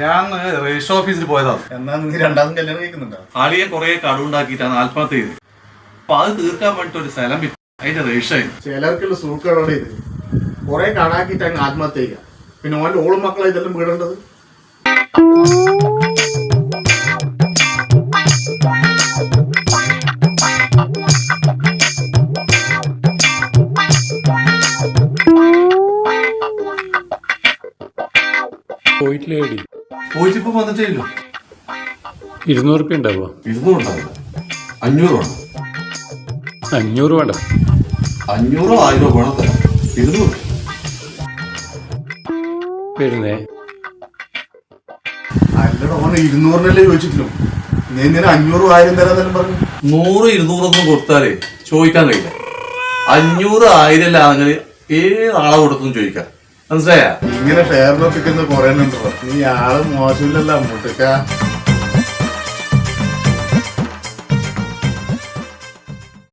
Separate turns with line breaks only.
ഞാൻ രജിസ്റ്റർ ഓഫീസിൽ പോയതാണ്.
എന്നാ നീ രണ്ടാമതും കല്യാണം കഴിക്കുന്നുണ്ടോ?
ആളിയെ കുറെ കടുണ്ടാക്കിയിട്ടാണ് ആത്മഹത്യ ചെയ്ത്. അപ്പൊ അത് തീർക്കാൻ വേണ്ടിട്ട് ഒരു സ്ഥലം വിറ്റ് അതിന്റെ രജിസ്റ്റർ ചെയ്തു.
ചിലർക്കുള്ള സൂക്കേടോടെ ഇത് കുറെ കടാക്കിയിട്ട് അങ്ങ് ആത്മഹത്യ ചെയ്യുക. പിന്നെ ഓന്റെ ഓളും മക്കളെ ഇതെല്ലാം വീടേണ്ടത്.
പോയിട്ടിപ്പോ വന്നിട്ടില്ല.
200 റുപ്യ ഉണ്ടാവുക?
200 ഉണ്ടാവില്ല, 500 വേണം.
500 വേണ്ട,
500 1000 വേണം തരാം. 200
വരുന്നേ.
അല്ലട ഓന് 200 ചോദിച്ചിട്ടില്ലോ. നീ ഇങ്ങനെ 500 1000 തരാന്നെല്ലാം പറഞ്ഞു.
100 200 ഒന്നും കൊടുത്താലേ ചോദിക്കാൻ കഴിയില്ല. 500 1000 ആണെങ്കിൽ ഏതാളെ കൊടുത്തും ചോദിക്കാം. മനസ്സിലായ?
ഇങ്ങനെ ഷെയറിനൊപ്പിക്കുന്ന കുറെ ഉണ്ടോ. നീ ആള് മോശമില്ലല്ലോ മുട്ടുക്ക.